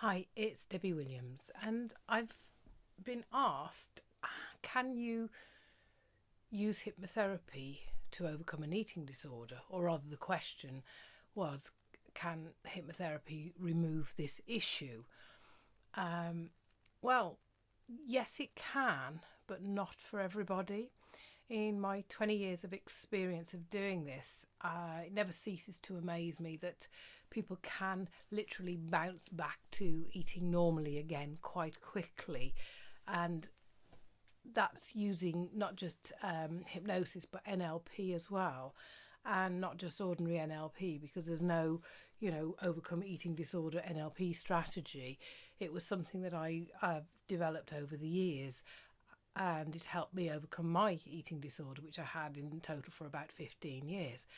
Hi, it's Debbie Williams, and I've been asked, can you use hypnotherapy to overcome an eating disorder? Or rather, the question was, can hypnotherapy remove this issue? Um, well, yes, it can, but not for everybody. In my 20 years of experience of doing this, it never ceases to amaze me that people can literally bounce back to eating normally again quite quickly. And that's using not just hypnosis but NLP as well, and not just ordinary NLP, because there's no, overcome eating disorder NLP strategy. It was something that I've developed over the years, and it helped me overcome my eating disorder, which I had in total for about 15 years.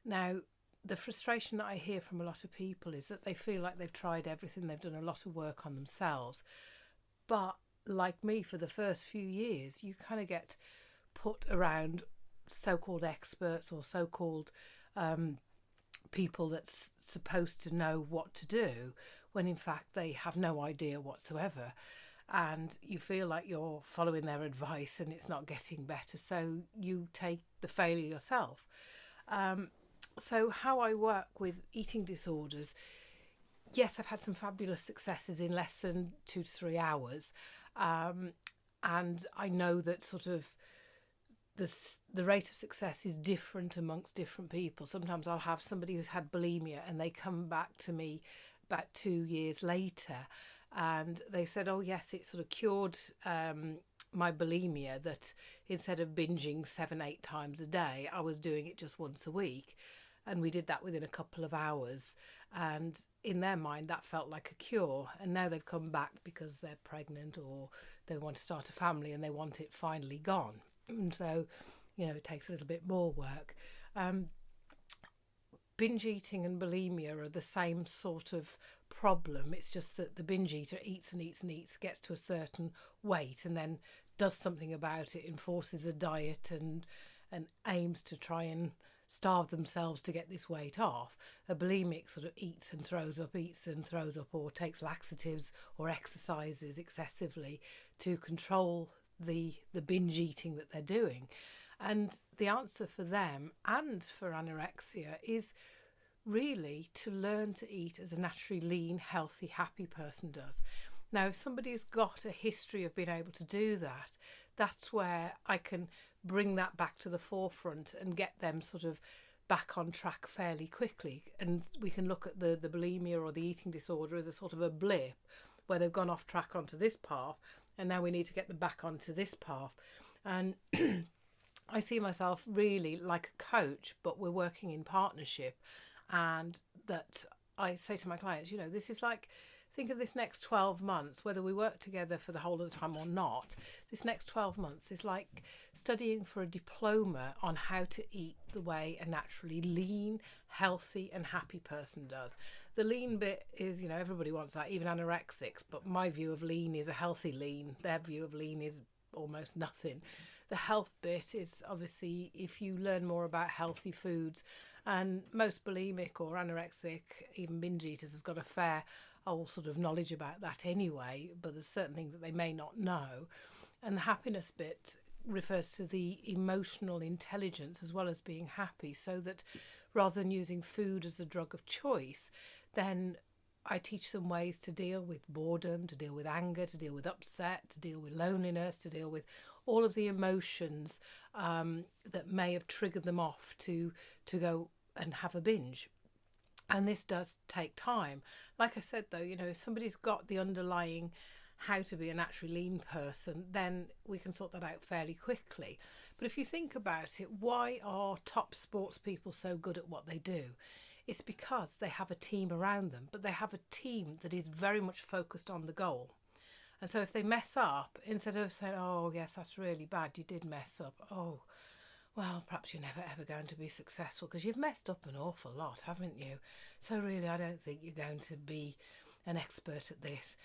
Now, the frustration that I hear from a lot of people is that they feel like they've tried everything, they've done a lot of work on themselves, but like me, for the first few years, you kind of get put around so-called experts or so-called people that's supposed to know what to do, when in fact they have no idea whatsoever. And you feel like you're following their advice and it's not getting better, so you take the failure yourself. So how I work with eating disorders, yes, I've had some fabulous successes in less than 2 to 3 hours. And I know that sort of the rate of success is different amongst different people. Sometimes I'll have somebody who's had bulimia and they come back to me about 2 years later, and they said, oh yes, it sort of cured my bulimia, that instead of binging 7, 8 times a day, I was doing it just once a week. And we did that within a couple of hours. And in their mind, that felt like a cure. And now they've come back because they're pregnant or they want to start a family and they want it finally gone. And so, it takes a little bit more work. Binge eating and bulimia are the same sort of problem. It's just that the binge eater eats and eats and eats, gets to a certain weight, and then does something about it, enforces a diet and aims to try and starve themselves to get this weight off. A bulimic sort of eats and throws up, or takes laxatives or exercises excessively to control the binge eating that they're doing. And the answer for them and for anorexia is really to learn to eat as a naturally lean, healthy, happy person does. Now, if somebody has got a history of being able to do that, that's where I can bring that back to the forefront and get them sort of back on track fairly quickly. And we can look at the bulimia or the eating disorder as a sort of a blip where they've gone off track onto this path, and now we need to get them back onto this path. And I see myself really like a coach, but we're working in partnership. And that I say to my clients, this is like, think of this next 12 months, whether we work together for the whole of the time or not. This next 12 months is like studying for a diploma on how to eat the way a naturally lean, healthy and happy person does. The lean bit is, everybody wants that, even anorexics, but my view of lean is a healthy lean. Their view of lean is almost nothing. The health bit is obviously if you learn more about healthy foods, and most bulimic or anorexic, even binge eaters, has got a fair old sort of knowledge about that anyway, but there's certain things that they may not know. And the happiness bit refers to the emotional intelligence as well as being happy, so that rather than using food as a drug of choice, then I teach them ways to deal with boredom, to deal with anger, to deal with upset, to deal with loneliness, to deal with all of the emotions that may have triggered them off to go and have a binge. And this does take time. Like I said, though, if somebody's got the underlying how to be a naturally lean person, then we can sort that out fairly quickly. But if you think about it, why are top sports people so good at what they do? It's because they have a team around them, but they have a team that is very much focused on the goal. And so if they mess up, instead of saying, oh, yes, that's really bad, you did mess up. Oh, well, perhaps you're never ever going to be successful because you've messed up an awful lot, haven't you? So really, I don't think you're going to be an expert at this.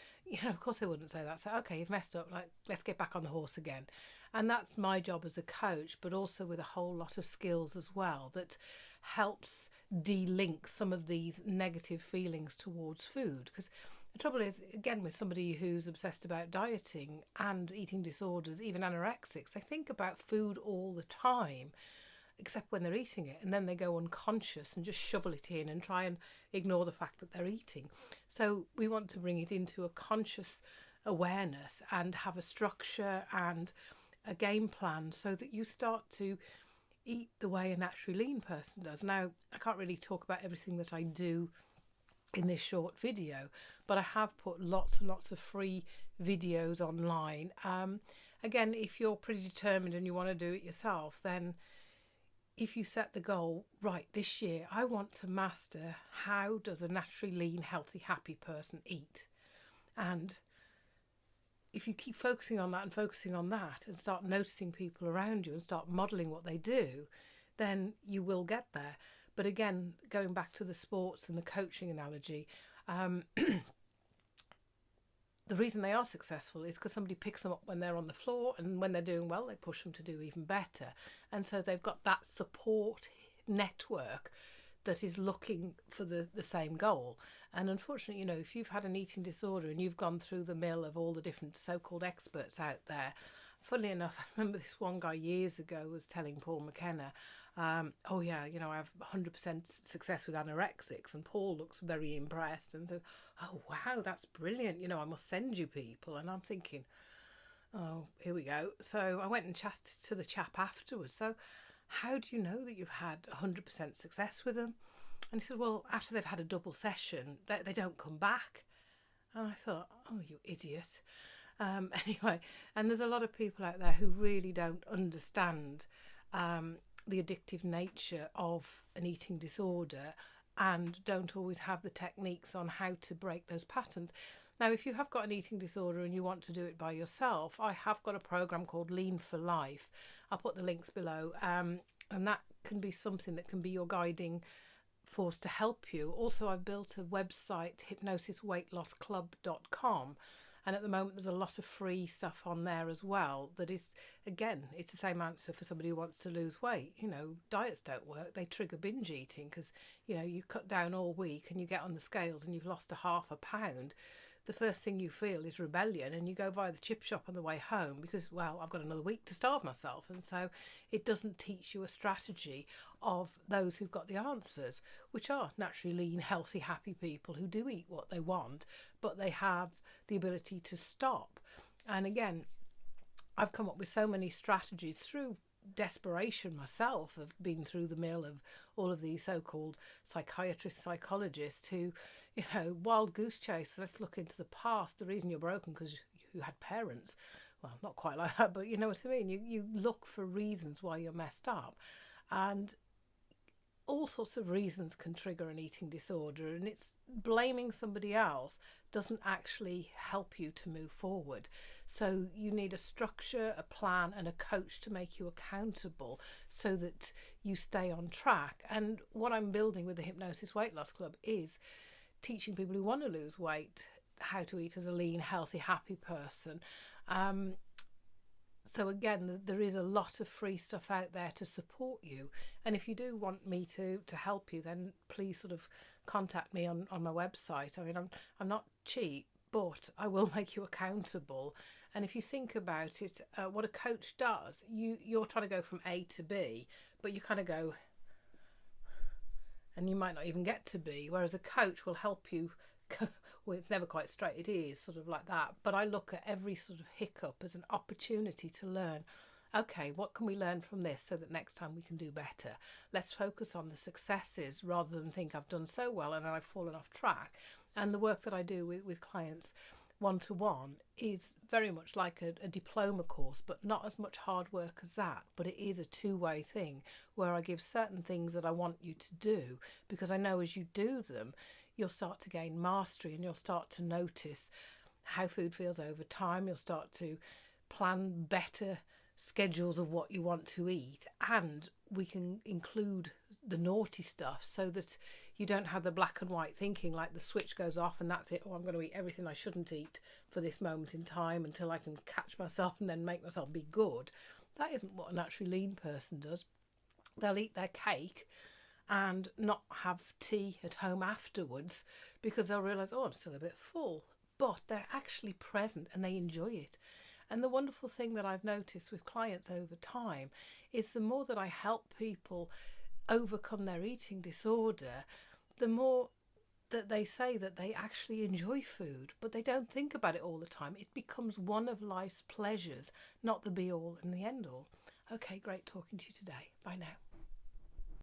Of course they wouldn't say that. So, okay, you've messed up, like, let's get back on the horse again. And that's my job as a coach, but also with a whole lot of skills as well that helps de-link some of these negative feelings towards food. Because The trouble is, again, with somebody who's obsessed about dieting and eating disorders, even anorexics, they think about food all the time, except when they're eating it, and then they go unconscious and just shovel it in and try and ignore the fact that they're eating. So we want to bring it into a conscious awareness and have a structure and a game plan so that you start to eat the way a naturally lean person does. Now, I can't really talk about everything that I do in this short video, but I have put lots and lots of free videos online. Again, if you're pretty determined and you want to do it yourself, then if you set the goal, right, this year I want to master how does a naturally lean, healthy, happy person eat. And if you keep focusing on that and start noticing people around you and start modelling what they do, then you will get there. But again, going back to the sports and the coaching analogy, the reason they are successful is because somebody picks them up when they're on the floor, and when they're doing well, they push them to do even better. And so they've got that support network that is looking for the same goal. And unfortunately, if you've had an eating disorder and you've gone through the mill of all the different so-called experts out there, funnily enough, I remember this one guy years ago was telling Paul McKenna, I have 100% success with anorexics, and Paul looks very impressed and said, oh wow, that's brilliant, I must send you people. And I'm thinking, oh, here we go. So I went and chatted to the chap afterwards. So how do you know that you've had 100% success with them? And he said, well, after they've had a double session, they don't come back. And I thought, oh, you idiot. Anyway, and there's a lot of people out there who really don't understand the addictive nature of an eating disorder and don't always have the techniques on how to break those patterns. Now, if you have got an eating disorder and you want to do it by yourself, I have got a program called Lean for Life. I'll put the links below, and that can be something that can be your guiding force to help you. Also, I've built a website, hypnosisweightlossclub.com. And at the moment, there's a lot of free stuff on there as well. That is, again, it's the same answer for somebody who wants to lose weight. Diets don't work. They trigger binge eating because, you cut down all week and you get on the scales and you've lost a half a pound. The first thing you feel is rebellion, and you go via the chip shop on the way home because, well, I've got another week to starve myself. And so it doesn't teach you a strategy of those who've got the answers, which are naturally lean, healthy, happy people who do eat what they want, but they have the ability to stop. And again, I've come up with so many strategies through desperation myself of being through the mill of all of these so-called psychiatrists, psychologists who, wild goose chase. Let's look into the past. The reason you're broken because you had parents. Well, not quite like that, but you know what I mean. You look for reasons why you're messed up, and all sorts of reasons can trigger an eating disorder, and it's blaming somebody else doesn't actually help you to move forward. So you need a structure, a plan, and a coach to make you accountable so that you stay on track. And what I'm building with the Hypnosis Weight Loss Club is teaching people who want to lose weight how to eat as a lean, healthy, happy person. So again, there is a lot of free stuff out there to support you. And if you do want me to help you, then please sort of contact me on my website. I mean, I'm not cheap, but I will make you accountable. And if you think about it, what a coach does, you're trying to go from A to B, but you kind of go, and you might not even get to B, whereas a coach will help you. Well, it's never quite straight, it is sort of like that, but I look at every sort of hiccup as an opportunity to learn. Okay, what can we learn from this so that next time we can do better? Let's focus on the successes rather than think I've done so well and then I've fallen off track. And the work that I do with clients one-to-one is very much like a diploma course, but not as much hard work as that. But it is a two-way thing where I give certain things that I want you to do, because I know as you do them, you'll start to gain mastery and you'll start to notice how food feels over time. You'll start to plan better schedules of what you want to eat, and we can include the naughty stuff so that you don't have the black and white thinking, like the switch goes off and that's it. Oh, I'm going to eat everything I shouldn't eat for this moment in time until I can catch myself and then make myself be good. That isn't what a naturally lean person does. They'll eat their cake and not have tea at home afterwards because they'll realise, oh, I'm still a bit full. But they're actually present and they enjoy it. And the wonderful thing that I've noticed with clients over time is the more that I help people overcome their eating disorder, the more that they say that they actually enjoy food, but they don't think about it all the time. It becomes one of life's pleasures, not the be all and the end all. Okay, great talking to you today. Bye now.